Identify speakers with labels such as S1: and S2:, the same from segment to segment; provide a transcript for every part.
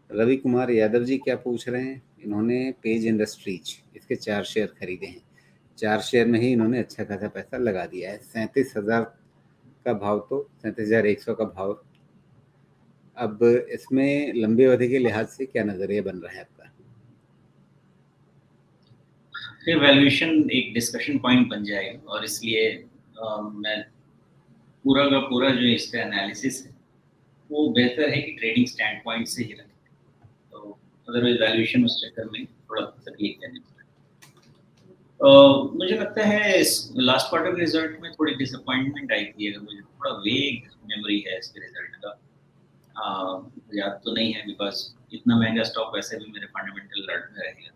S1: रवि कुमार यादव जी क्या पूछ रहे हैं, इन्होंने पेज इंडस्ट्रीज इसके 4 शेयर खरीदे हैं। 4 शेयर में ही इन्होंने अच्छा खासा पैसा लगा दिया है। 37,000 का भाव, तो 37,100 का भाव। अब इसमें लंबी अवधि के लिहाज से क्या नजरिया बन रहा है आपका?
S2: फिर वैल्यूएशन एक डिस्कशन पॉइंट बन जाएगा, और इसलिए मैं पूरा का पूरा जो इसका एनालिसिस है वो बेहतर है कि ट्रेडिंग स्टैंड पॉइंट से ही रखें। तो अदरवाइज वैल्यूएशन उस चक्कर में थोड़ा तकलीफ देने पड़ता है। मुझे लगता है लास्ट क्वार्टर के रिजल्ट में थोड़ी डिसअपॉइंटमेंट आई थी। अगर मुझे थोड़ा वेग मेमोरी है इसके रिजल्ट का, याद तो नहीं है, बिकॉज इतना महंगा स्टॉक वैसे भी मेरे फंडामेंटल अलर्ट में रहेगा।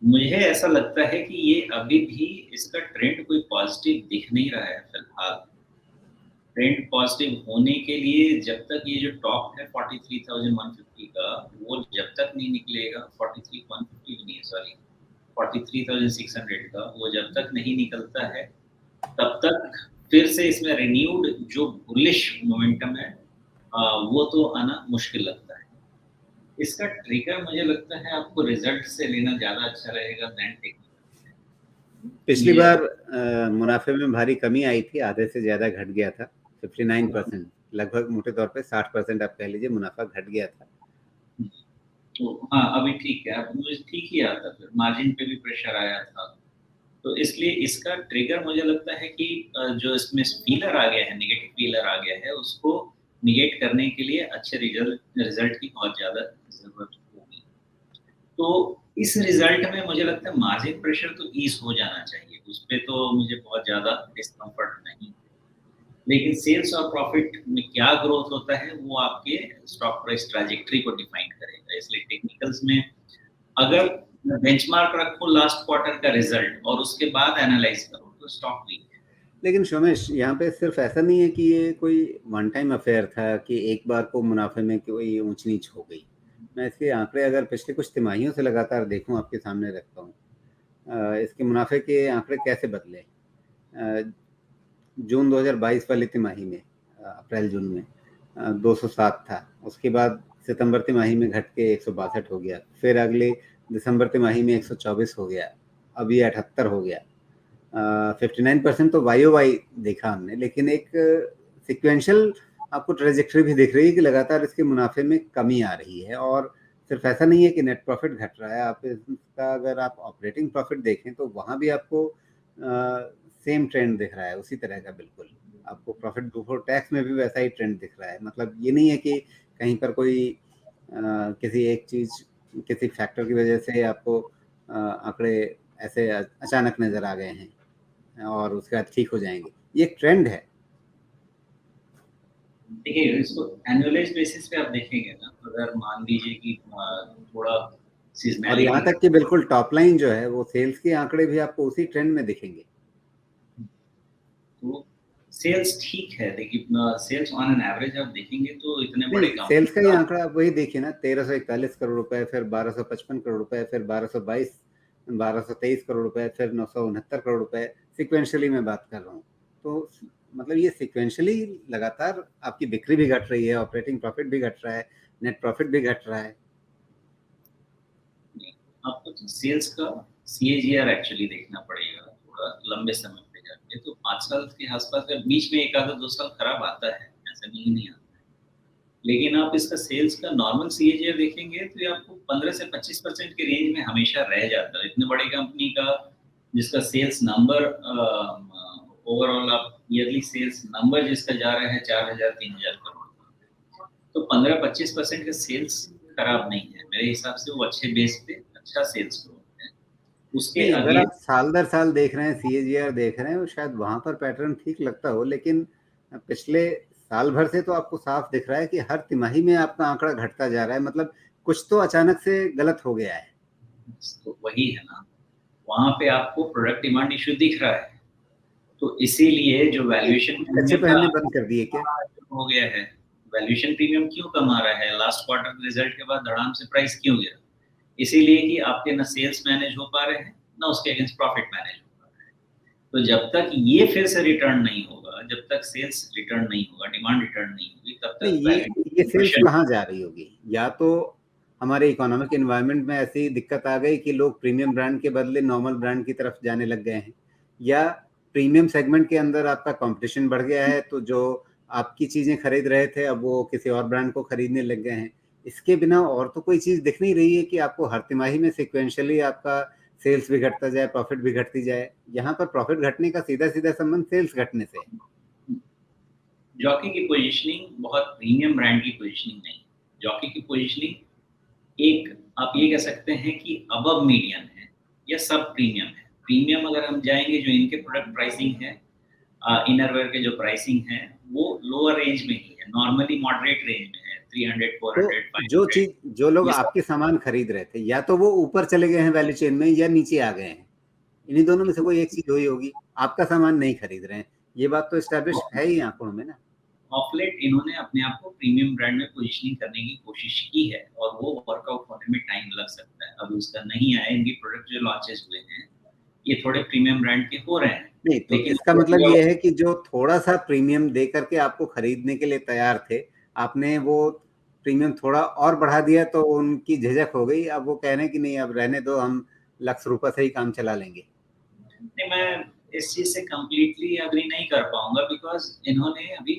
S2: मुझे ऐसा लगता है कि ये अभी भी इसका ट्रेंड कोई पॉजिटिव दिख नहीं रहा है फिलहाल। ट्रेंड पॉजिटिव होने के लिए जब तक ये जो टॉप है 43,150 का, वो जब तक नहीं निकलेगा, 43,150 भी नहीं है, सॉरी 43,600 का, वो जब तक नहीं निकलता है तब तक फिर से इसमें रिन्यूड जो बुलिश मोमेंटम है वो तो आना मुश्किल लगता है। इसका ट्रिगर मुझे लगता है आपको रिजल्ट से लेना ज्यादा अच्छा रहेगा देन टेक्निकल।
S1: पिछली बार मुनाफे में भारी कमी आई थी, आधे से ज्यादा घट गया था। 59%, लगभग मोटे तौर पे 60% आप कह लीजिए मुनाफा घट गया था।
S2: तो हाँ, अभी ठीक है, अब मुझे ठीक ही आया था, फिर मार्जिन पे भी प्रेशर आया था। तो इसलिए इसका ट्रिगर मुझे लगता है कि जो इसमें फीलर आ गया है, नेगेटिव फीलर आ गया है, उसको निगेट करने के लिए अच्छे रिजल्ट की बहुत ज्यादा जरूरत होगी। तो इस रिजल्ट में मुझे लगता है मार्जिन प्रेशर तो ईज हो जाना चाहिए, उस पे तो मुझे बहुत ज्यादा डिस्कम्फर्ट नहीं। लेकिन सेल्स और प्रॉफिट में क्या ग्रोथ होता है वो आपके स्टॉक प्राइस ट्रैजेक्टरी को डिफाइन करेगा। इसलिए टेक्निकल्स में अगर बेंचमार्क रखो लास्ट क्वार्टर का रिजल्ट और उसके बाद एनालाइज करो तो स्टॉक वीक है।
S1: लेकिन सोमेश, यहाँ पे सिर्फ ऐसा नहीं है कि ये कोई वन टाइम अफेयर था कि एक बार को मुनाफे में कोई ऊंच नीच हो गई। मैं इसके आंकड़े अगर पिछले कुछ तिमाहियों से लगातार देखूं, आपके सामने रखता हूँ। इसके मुनाफे के आंकड़े कैसे बदले। जून 2022 वाली तिमाही में, अप्रैल जून में 207 था। उसके बाद सितंबर तिमाही में घट के 162 हो गया। फिर अगले दिसंबर तिमाही में 124 हो गया। अब ये 78 हो गया। 59% तो वाई ओ वाई देखा हमने, लेकिन एक सिक्वेंशियल आपको ट्रेजेक्टरी भी दिख रही है कि लगातार इसके मुनाफे में कमी आ रही है। और सिर्फ ऐसा नहीं है कि नेट प्रॉफिट घट रहा है, आप इसका अगर आप ऑपरेटिंग प्रॉफिट देखें तो वहाँ भी आपको सेम ट्रेंड दिख रहा है, उसी तरह का बिल्कुल। आपको प्रॉफिट बिफोर टैक्स में भी वैसा ही ट्रेंड दिख रहा है। मतलब ये नहीं है कि कहीं पर कोई किसी एक चीज, किसी फैक्टर की वजह से आपको आंकड़े ऐसे अचानक नजर आ गए हैं और उसके बाद ठीक हो जाएंगे। ये एक ट्रेंड है।
S2: देखिए, इसको एनुअलाइज बेसिस पे आप देखेंगे ना, अगर मान लीजिए कि थोड़ा
S1: और
S2: सीजनैलिटी
S1: यहाँ तक कि बिल्कुल टॉप लाइन जो है वो सेल्स के आंकड़े भी आपको उसी ट्रेंड में दिखेंगे।
S2: तो सेल्स ठीक है, देखिए सेल्स ऑन एन एवरेज आप देखेंगे तो इतने बड़े
S1: नहीं, सेल्स का
S2: कंपनी
S1: ही
S2: का
S1: आंकड़ा आप वही देखिए ना, 1341 करोड़ रुपए, फिर 1255 करोड़ रुपए, फिर 1223 करोड़ रुपए, फिर 969 करोड़ रुपए। सिक्वेंशियली मैं बात कर रहा हूँ। तो मतलब ये सिक्वेंशियली लगातार आपकी बिक्री भी घट रही है, ऑपरेटिंग प्रॉफिट भी घट रहा है, नेट प्रॉफिट भी घट रहा है।
S2: आपको तो सेल्स का सीएजीआर एक्चुअली देखना पड़ेगा थोड़ा लंबे समय पे जाके। तो 5 साल के आसपास का, बीच में एक आधा 2 साल खराब आता है, ऐसा नहीं आता है। लेकिन आप इसका सेल्स का नॉर्मल सीएजीआर देखेंगे तो ये आपको 15 से 25% के रेंज में हमेशा रह जाता है। इतने बड़े कंपनी का जिसका सेल्स नंबर ओवरऑल आप ईयरली सेल्स नंबर जिसका जा रहा है 4,000 3,000 करोड़, तो 15-25% का सेल्स खराब नहीं है मेरे हिसाब से। वो अच्छे बेस पे अच्छा सेल्स ग्रोथ है उसके
S1: नहीं, अगर आप
S2: अगेंस्ट।
S1: साल दर साल देख रहे हैं, सीएजीआर देख रहे हैं, वो शायद वहां पर पैटर्न ठीक लगता हो, लेकिन पिछले साल भर से तो आपको साफ दिख रहा है कि हर तिमाही में आपका आंकड़ा घटता जा रहा है। मतलब कुछ तो अचानक से गलत हो गया है।
S2: तो वही है ना, वहां पे आपको प्रोडक्ट डिमांड इश्यू दिख रहा है। तो इसीलिए जो वैल्यूएशन
S1: अच्छे
S2: प्रीमियम का
S1: पहनने बंद कर दिए क्या?
S2: हो गया है, वैल्यूएशन प्रीमियम क्यों कम आ रहा है लास्ट क्वार्टर के रिजल्ट के बाद, धड़ाम से प्राइस क्यों गिरा? इसीलिए कि आपके ना सेल्स मैनेज हो पा रहे हैं, ना उसके अगेंस्ट प्रॉफिट मैनेज हो पा रहे हैं। तो जब तक ये फिर से रिटर्न नहीं होगा, जब तक सेल्स रिटर्न नहीं होगा, डिमांड रिटर्न नहीं होगी, तब
S1: नहीं,
S2: तक
S1: ये
S2: वैल्यूएशन
S1: सेल्स
S2: प्रेशर।
S1: कहाँ जा रही होगी? या तो हमारे इकोनॉमिक एनवायरनमेंट में ऐसी दिक्कत आ गई कि लोग प्रीमियम ब्रांड के बदले नॉर्मल ब्रांड की तरफ जाने लग गए हैं, या प्रीमियम सेगमेंट के अंदर आपका कंपटीशन बढ़ गया है, तो जो आपकी चीजें खरीद रहे थे अब वो किसी और ब्रांड को खरीदने लग गए हैं। इसके बिना और तो कोई चीज दिख नहीं रही है कि आपको हर तिमाही में सिक्वेंशियली आपका सेल्स भी घटता जाए, प्रॉफिट भी घटती जाए। यहाँ पर प्रॉफिट घटने का सीधा सीधा संबंध सेल्स घटने से है।
S2: जॉकी की पोजीशनिंग बहुत प्रीमियम ब्रांड की पोजीशनिंग नहीं। जॉकी की पोजीशनिंग एक, आप ये कह सकते हैं कि अबव मीडियम है या सब प्रीमियम है। प्रीमियम अगर हम जाएंगे, जो इनके प्रोडक्ट प्राइसिंग है, इनरवेयर के जो प्राइसिंग है, वो लोअर रेंज में ही है, नॉर्मली मॉडरेट रेंज में है, 300,
S1: तो
S2: 400,
S1: जो
S2: 500।
S1: चीज, जो लोग
S2: ये सब
S1: आपके सामान खरीद रहे थे, या तो वो ऊपर चले गए हैं वैल्यू चेन में या नीचे आ गए हैं। इन्हीं दोनों में से कोई एक चीज हुई होगी। आपका सामान नहीं खरीद रहे हैं, ये बात तो एस्टेब्लिश है ही आंकड़ों में ना।
S2: ऑफ लेट इन्होंने अपने आप को प्रीमियम ब्रांड में पोजीशनिंग करने की कोशिश की है, और वो वर्कआउट होने में टाइम लग सकता है। अभी उसका नहीं आया। इनके प्रोडक्ट जो लॉन्चेस हुए हैं, ये थोड़े प्रीमियम ब्रांड के हो रहे हैं,
S1: नहीं, तो
S2: लेकिन
S1: इसका मतलब ये है कि जो थोड़ा सा प्रीमियम दे करके आपको खरीदने के लिए तैयार थे, आपने वो प्रीमियम थोड़ा और बढ़ा दिया, तो उनकी झिझक हो गई। अब वो कह रहे हैं कि नहीं, अब रहने दो, हम ₹1,00,000 से ही काम चला लेंगे।
S2: नहीं, मैं इस चीज से कंप्लीटली अग्री नहीं कर पाऊंगा, बिकॉज इन्होंने अभी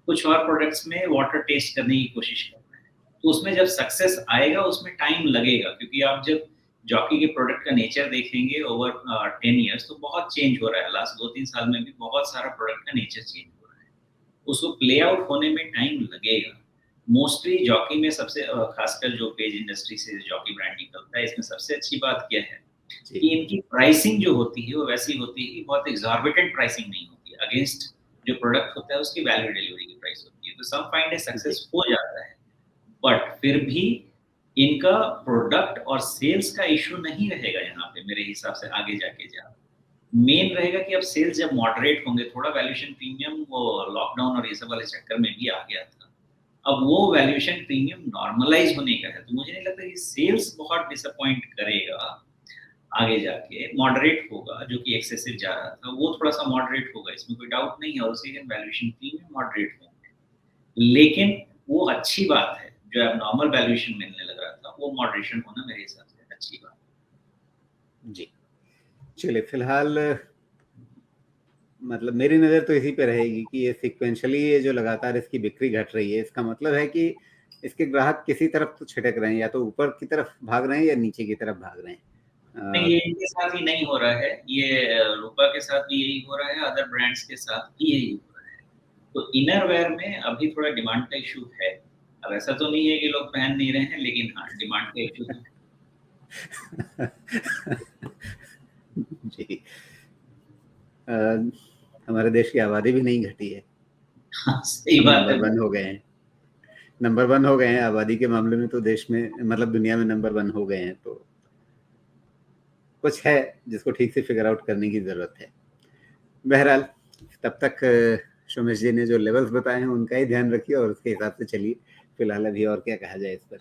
S2: कुछ और प्रोडक्ट्स में वाटर टेस्ट करने की कोशिश कर रहे हैं। तो उसमें जब सक्सेस आएगा, उसमें टाइम लगेगा, क्योंकि आप जब जॉकी के प्रोडक्ट का नेचर देखेंगे ओवर 10 इयर्स, तो बहुत चेंज हो रहा है। लास्ट 2-3 साल में भी बहुत सारा प्रोडक्ट का नेचर चेंज हो रहा है। उसको प्ले आउट होने में टाइम लगेगा। मोस्टली जॉकी में सबसे खासकर जो पेज इंडस्ट्री से जॉकी ब्रांड निकलता है, इसमें सबसे अच्छी बात क्या है कि इनकी प्राइसिंग जो होती है वो वैसी होती है कि बहुत एग्जॉर्बिटेंट प्राइसिंग नहीं होती है। अगेंस्ट जो प्रोडक्ट होता है उसकी वैल्यू डिलीवरी की प्राइस होती है, तो सम फाइंड सक्सेस हो जाता है। बट फिर भी इनका प्रोडक्ट और सेल्स का इशू नहीं रहेगा यहाँ पे, मेरे हिसाब से आगे जाके जा मेन रहेगा कि अब सेल्स जब मॉडरेट होंगे, थोड़ा वैल्यूएशन प्रीमियम वो लॉकडाउन और ये सब वाले चक्कर में भी आ गया था, अब वो वैल्यूएशन प्रीमियम नॉर्मलाइज होने का है। तो मुझे नहीं लगता कि सेल्स बहुत डिसअपॉइंट करेगा। आगे जाके मॉडरेट होगा, जो कि एक्सेसिव जा रहा था वो थोड़ा सा मॉडरेट होगा, इसमें कोई डाउट नहीं है। और उसी दिन वैल्यूएशन प्रीमियम मॉडरेट होंगे, लेकिन वो अच्छी बात है। जो अब नॉर्मल वैल्यूएशन मिलने लग रहा था, वो मॉडरेशन होना मेरे हिसाब से अच्छी बात है।
S1: जी, चलिए, फिलहाल मतलब मेरी नज़र तो इसी पे रहेगी कि ये सिक्वेंशियली, ये जो लगातार इसकी बिक्री घट रही है, इसका मतलब है कि इसके ग्राहक किसी तरफ तो छिटक रहे हैं, या तो ऊपर की तरफ भाग रहे हैं या नीचे की तरफ भाग रहे हैं।
S2: नहीं, ये इनके साथ ही नहीं हो रहा है, ये रूपा के साथ भी यही हो रहा है, अदर ब्रांड्स के साथ भी यही हो रहा है। तो इनरवेयर में अभी थोड़ा डिमांड का इशू है। अब ऐसा तो नहीं है कि लोग पहन नहीं रहे हैं, लेकिन हाँ, डिमांड का इशू है।
S1: जी, हमारे देश की आबादी भी नहीं घटी है।
S2: हाँ, सही बात है।
S1: नंबर 1 हो गए हैं, नंबर 1 हो गए हैं आबादी के मामले में, तो देश में, मतलब दुनिया में नंबर 1 हो गए हैं। तो कुछ है जिसको ठीक से फिगर आउट करने की जरूरत है। बहरहाल, तब तक सोमेश जी ने जो लेवल्स बताए हैं उनका ही ध्यान रखिए और उसके हिसाब से चलिए। फिलहाल अभी और क्या कहा जाए इस पर।